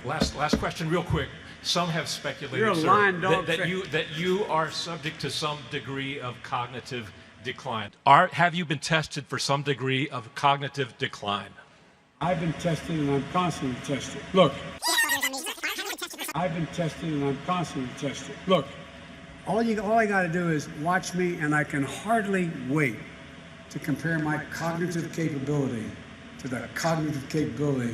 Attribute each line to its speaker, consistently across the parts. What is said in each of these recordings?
Speaker 1: Last question, real quick. Some have speculated,
Speaker 2: You're a
Speaker 1: sir,
Speaker 2: lying dog
Speaker 1: that you are subject to some degree of cognitive decline. Have you been tested for some degree of cognitive decline?
Speaker 2: I've been tested and I'm constantly tested. Look. I've been tested and I'm constantly tested. Look, all I got to do is watch me, and I can hardly wait to compare my cognitive capability to the cognitive capability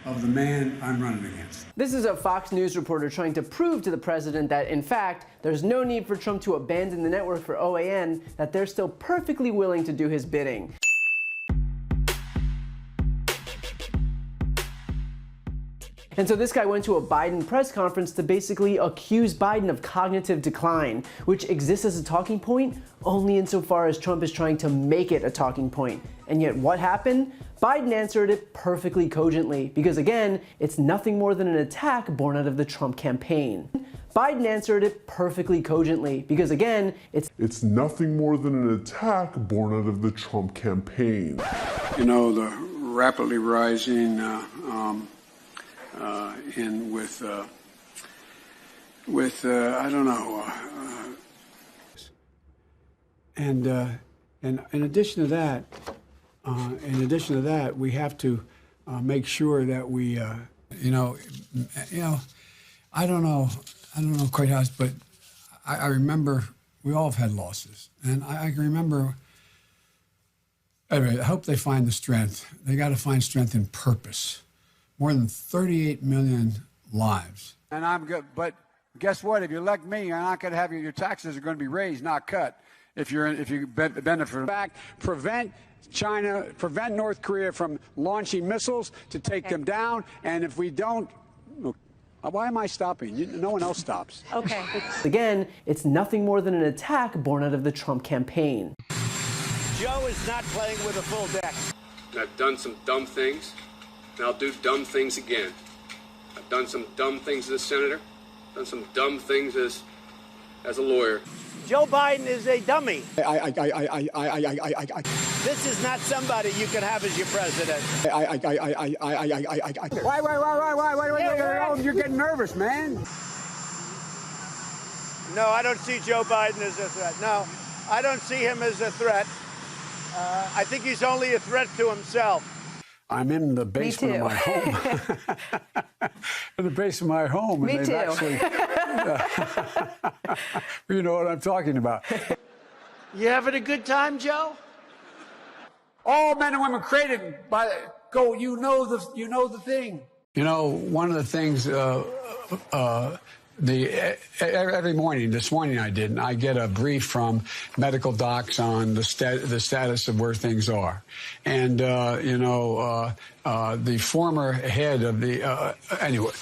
Speaker 2: of the man I'm running against.
Speaker 3: This is a Fox News reporter trying to prove to the president that, in fact, there's no need for Trump to abandon the network for OAN, that they're still perfectly willing to do his bidding. And so this guy went to a Biden press conference to basically accuse Biden of cognitive decline, which exists as a talking point only insofar as Trump is trying to make it a talking point. And yet what happened? Biden answered it perfectly cogently, because again, it's nothing more than an attack born out of the Trump campaign. Biden answered it perfectly cogently, because again, it's nothing more than an attack born out of the Trump campaign.
Speaker 2: You know, the rapidly rising I don't know. And in addition to that, we have to make sure that we, I don't know quite how, but I remember we all have had losses, and I can remember. Anyway, I hope they find the strength. They got to find strength in purpose. More than 38 million lives. And I'm good, but guess what? If you elect me, you're not going to have your taxes are going to be raised, not cut. If you benefit from fact, prevent China, prevent North Korea from launching missiles to take them down, and if we don't, why am I stopping? No one else stops.
Speaker 3: Okay. Again, it's nothing more than an attack born out of the Trump campaign.
Speaker 4: Joe is not playing with a full deck.
Speaker 5: I've done some dumb things, and I'll do dumb things again. I've done some dumb things as a senator, done some dumb things as a lawyer.
Speaker 4: Joe Biden is a dummy.
Speaker 2: I
Speaker 4: This is not somebody you can have as your president.
Speaker 2: Why? You're getting nervous, man.
Speaker 4: No, I don't see Joe Biden as a threat. No, I don't see him as a threat. I think he's only a threat to himself.
Speaker 2: I'm in the basement of my home. In the basement of my home.
Speaker 3: Me too.
Speaker 2: Actually, you know what I'm talking about.
Speaker 4: You having a good time, Joe?
Speaker 2: All men and women created by go. You know the thing. You know, one of the things. Every morning, this morning I get a brief from medical docs on the status of where things are. And, the former head of the, anyway.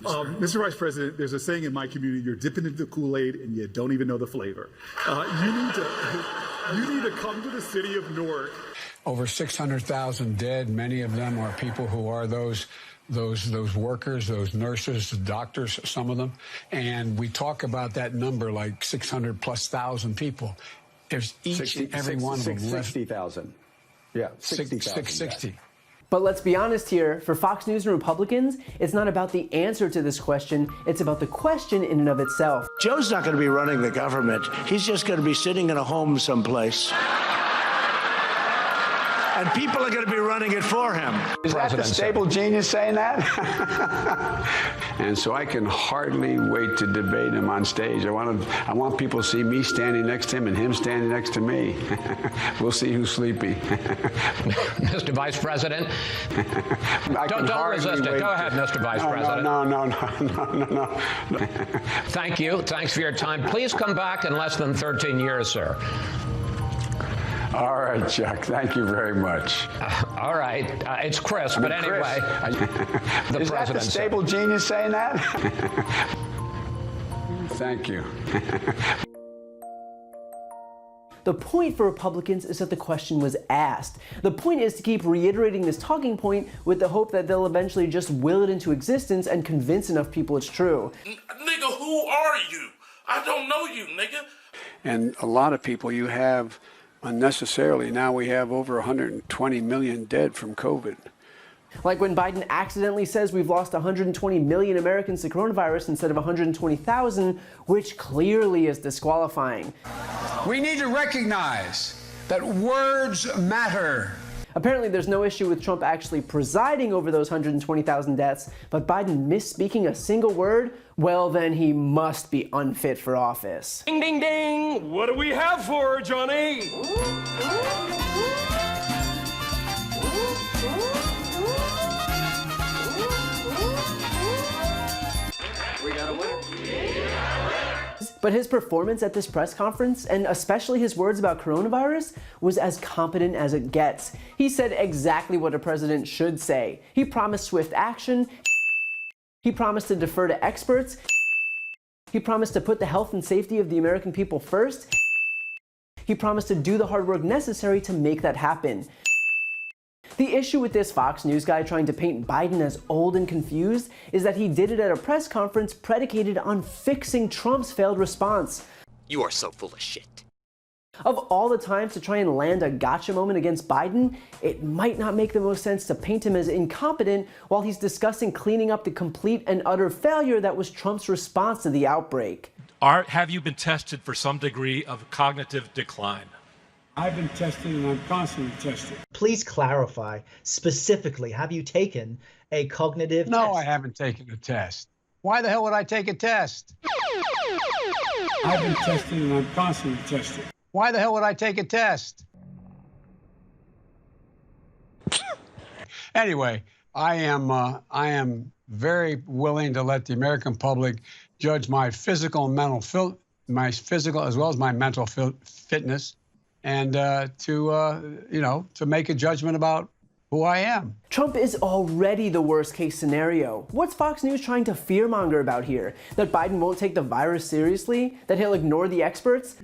Speaker 6: Mr. Vice President, there's a saying in my community, you're dipping into the Kool-Aid and you don't even know the flavor. You need to come to the city of Newark.
Speaker 2: Over 600,000 dead. Many of them are people who are those workers, those nurses, doctors, some of them. And we talk about that number like 600,000+ people. There's each and every one of them.
Speaker 7: 60,000. Yeah, 60,000.
Speaker 2: 660.
Speaker 3: But let's be honest here, for Fox News and Republicans, it's not about the answer to this question, it's about the question in and of itself.
Speaker 8: Joe's not going to be running the government. He's just going to be sitting in a home someplace. And people are going to be running it for him.
Speaker 7: Is that the stable genius saying that? And so I can hardly wait to debate him on stage. I want people to see me standing next to him and him standing next to me. We'll see who's sleepy.
Speaker 9: Mr. Vice President, don't resist it. Go ahead, Mr. Vice President.
Speaker 7: No.
Speaker 9: Thank you. Thanks for your time. Please come back in less than 13 years, sir.
Speaker 7: All right, Chuck. Thank you very much.
Speaker 9: All right. It's Chris, but anyway.
Speaker 7: Is that the stable genius saying that? Thank you.
Speaker 3: The point for Republicans is that the question was asked. The point is to keep reiterating this talking point with the hope that they'll eventually just will it into existence and convince enough people it's true.
Speaker 10: Nigga, who are you? I don't know you, nigga.
Speaker 2: And a lot of people you have unnecessarily. Now we have over 120 million dead from COVID.
Speaker 3: Like when Biden accidentally says we've lost 120 million Americans to coronavirus instead of 120,000, which clearly is disqualifying.
Speaker 2: We need to recognize that words matter.
Speaker 3: Apparently there's no issue with Trump actually presiding over those 120,000 deaths, but Biden misspeaking a single word, well then he must be unfit for office.
Speaker 11: Ding, ding, ding! What do we have for her, Johnny?
Speaker 5: We got a winner.
Speaker 3: But his performance at this press conference, and especially his words about coronavirus, was as competent as it gets. He said exactly what a president should say. He promised swift action. He promised to defer to experts. He promised to put the health and safety of the American people first. He promised to do the hard work necessary to make that happen. The issue with this Fox News guy trying to paint Biden as old and confused is that he did it at a press conference predicated on fixing Trump's failed response.
Speaker 12: You are so full of shit.
Speaker 3: Of all the times to try and land a gotcha moment against Biden, it might not make the most sense to paint him as incompetent while he's discussing cleaning up the complete and utter failure that was Trump's response to the outbreak.
Speaker 1: Have you been tested for some degree of cognitive decline?
Speaker 2: I've been tested and I'm constantly tested.
Speaker 13: Please clarify specifically, have you taken a cognitive test?
Speaker 2: No, I haven't taken a test. Why the hell would I take a test? I've been tested and I'm constantly tested. Why the hell would I take a test? Anyway, I am very willing to let the American public judge my physical and mental my physical as well as my mental fitness, and to make a judgment about who I am.
Speaker 3: Trump is already the worst case scenario. What's Fox News trying to fearmonger about here? That Biden won't take the virus seriously? That he'll ignore the experts?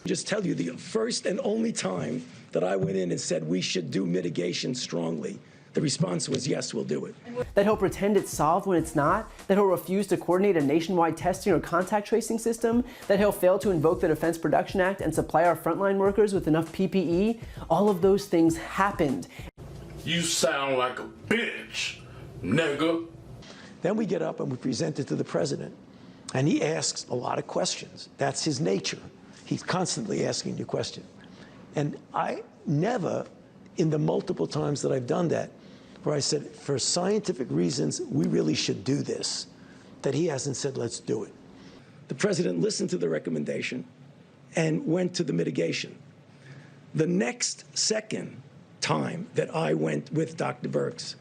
Speaker 14: Just tell you, the first and only time that I went in and said we should do mitigation strongly, the response was, yes, we'll do it.
Speaker 3: That he'll pretend it's solved when it's not? That he'll refuse to coordinate a nationwide testing or contact tracing system? That he'll fail to invoke the Defense Production Act and supply our frontline workers with enough PPE? All of those things happened.
Speaker 10: You sound like a bitch, nigga.
Speaker 14: Then we get up and we present it to the president, and he asks a lot of questions. That's his nature. He's constantly asking you questions. And I never, in the multiple times that I've done that, where I said, for scientific reasons, we really should do this, that he hasn't said, let's do it. The president listened to the recommendation and went to the mitigation. The next second time that I went with Dr. Birx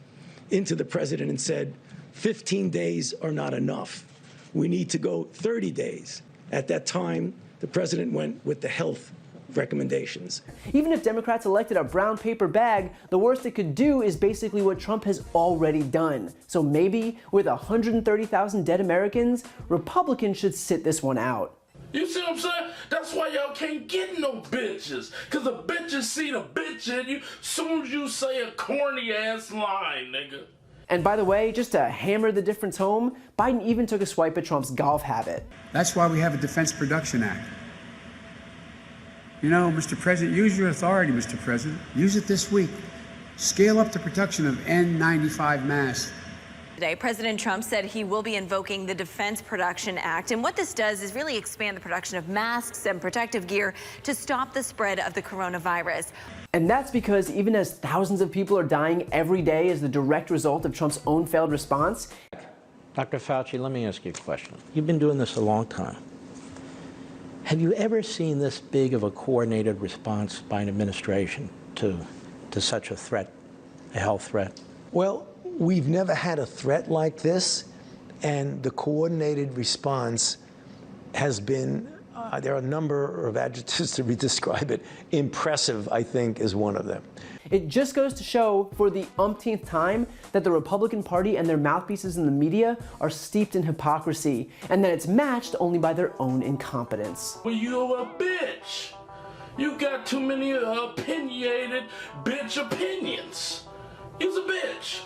Speaker 14: into the president and said, 15 days are not enough. We need to go 30 days. At that time, the president went with the health recommendations.
Speaker 3: Even if Democrats elected a brown paper bag, the worst it could do is basically what Trump has already done. So maybe, with 130,000 dead Americans, Republicans should sit this one out.
Speaker 10: You see what I'm saying? That's why y'all can't get no bitches. Because the bitches see the bitch in you soon as you say a corny ass line, nigga.
Speaker 3: And by the way, just to hammer the difference home, Biden even took a swipe at Trump's golf habit.
Speaker 2: That's why we have a Defense Production Act. You know, Mr. President, use your authority, Mr. President. Use it this week. Scale up the production of N95 masks.
Speaker 15: Today, President Trump said he will be invoking the Defense Production Act. And what this does is really expand the production of masks and protective gear to stop the spread of the coronavirus.
Speaker 3: And that's because even as thousands of people are dying every day as the direct result of Trump's own failed response.
Speaker 16: Dr. Fauci, let me ask you a question. You've been doing this a long time. Have you ever seen this big of a coordinated response by an administration to such a threat, a health threat?
Speaker 14: Well, we've never had a threat like this, and the coordinated response has been, there are a number of adjectives to describe it. Impressive, I think, is one of them.
Speaker 3: It just goes to show, for the umpteenth time, that the Republican Party and their mouthpieces in the media are steeped in hypocrisy, and that it's matched only by their own incompetence.
Speaker 10: Well, you a bitch. You got too many opinionated bitch opinions. You's a bitch.